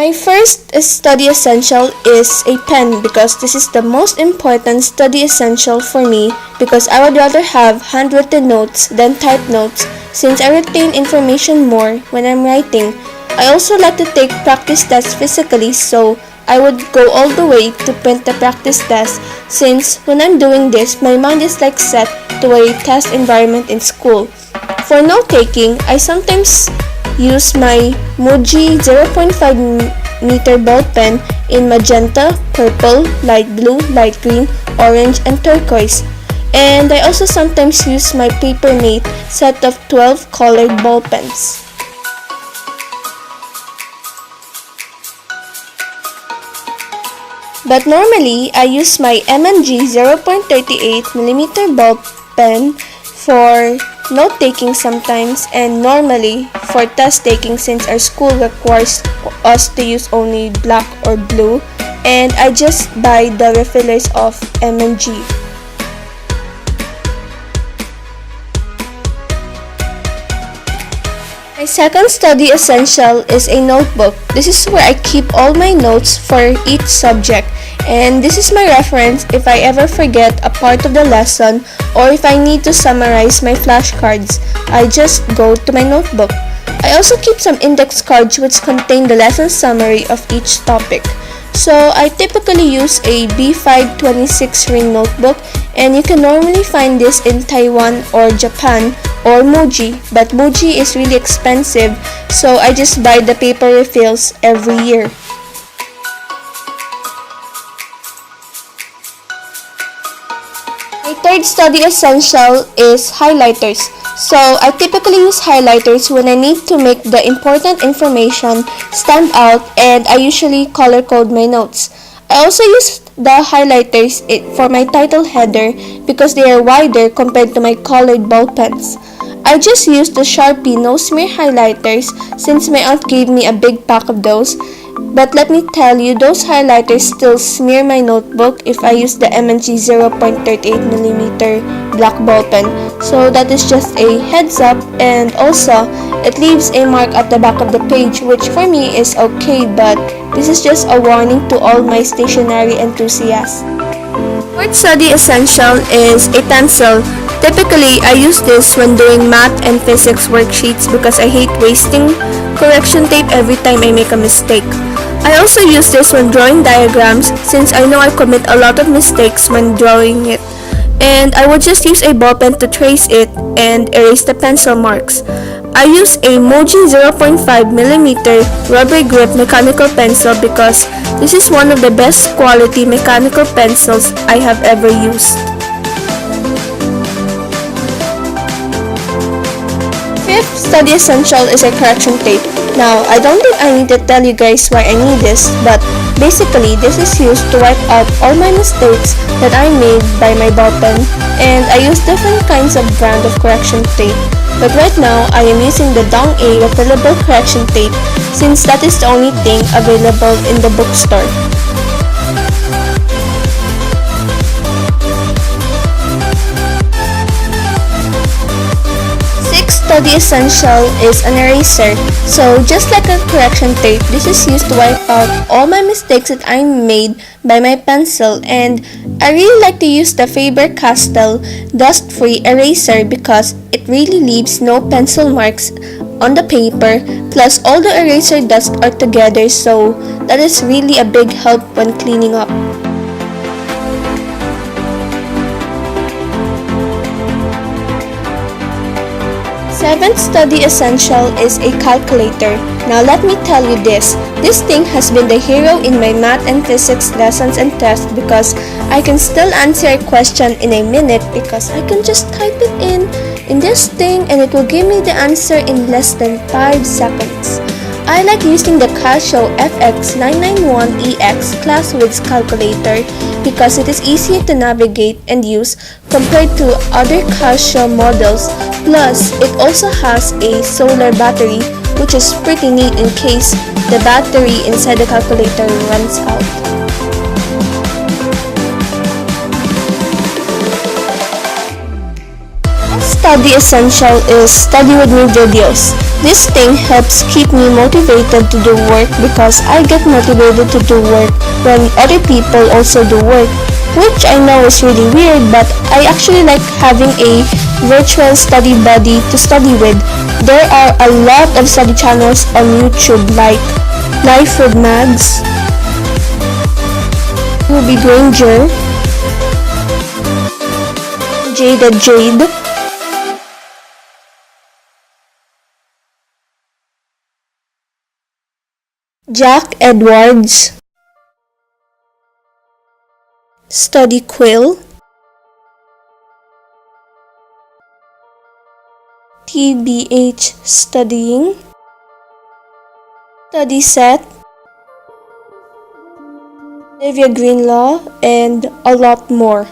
My first study essential is a pen because this is the most important study essential for me because I would rather have handwritten notes than typed notes since I retain information more when I'm writing. I also like to take practice tests physically, so I would go all the way to print the practice test since when I'm doing this, my mind is like set to a test environment in school. For note-taking, I sometimes use my Muji 0.5 meter ball pen in magenta, purple, light blue, light green, orange, and turquoise. And I also sometimes use my Papermate set of 12 colored ball pens. But normally, I use my M&G 0.38mm ball pen for note-taking sometimes and normally for test-taking since our school requires us to use only black or blue, and I just buy the refillers of M&G. My second study essential is a notebook. This is where I keep all my notes for each subject, and this is my reference if I ever forget a part of the lesson or if I need to summarize my flashcards. I just go to my notebook. I also keep some index cards which contain the lesson summary of each topic. So I typically use a B526 ring notebook, and you can normally find this in Taiwan or Japan or Muji, but Muji is really expensive, so I just buy the paper refills every year. My third study essential is highlighters. So I typically use highlighters when I need to make the important information stand out, and I usually color code my notes. I also use the highlighters for my title header because they are wider compared to my colored ball pens. I just use the Sharpie no smear highlighters since my aunt gave me a big pack of those. But let me tell you, those highlighters still smear my notebook if I use the M&G 0.38mm black ball pen. So that is just a heads up, and also it leaves a mark at the back of the page, which for me is okay, but this is just a warning to all my stationery enthusiasts. Fourth study essential is a pencil. Typically, I use this when doing math and physics worksheets because I hate wasting correction tape every time I make a mistake. I also use this when drawing diagrams since I know I commit a lot of mistakes when drawing it. And I would just use a ball pen to trace it and erase the pencil marks. I use a Muji 0.5mm rubber grip mechanical pencil because this is one of the best quality mechanical pencils I have ever used. Fifth study essential is a correction tape. Now, I don't think I need to tell you guys why I need this, but basically this is used to wipe out all my mistakes that I made by my ball pen, and I use different kinds of brand of correction tape. But right now, I am using the Dong A refillable correction tape since that is the only thing available in the bookstore. Study essential is an eraser. So just like a correction tape, this is used to wipe out all my mistakes that I made by my pencil, and I really like to use the Faber-Castell dust-free eraser because it really leaves no pencil marks on the paper, plus all the eraser dust are together, so that is really a big help when cleaning up. Seventh study essential is a calculator. Now let me tell you this thing has been the hero in my math and physics lessons and tests because I can still answer a question in a minute because I can just type it in this thing and it will give me the answer in less than 5 seconds. I like using the Casio FX991EX class width calculator because it is easier to navigate and use compared to other Casio models. Plus, it also has a solar battery, which is pretty neat in case the battery inside the calculator runs out. Study Essential is Study With Me videos. This thing helps keep me motivated to do work because I get motivated to do work when other people also do work, which I know is really weird, but I actually like having a virtual study buddy to study with. There are a lot of study channels on YouTube like Lyfo Mags, Granger, Jade, Jack Edwards, Study Quill, TBH Studying, Study Set, Olivia Greenlaw, and a lot more.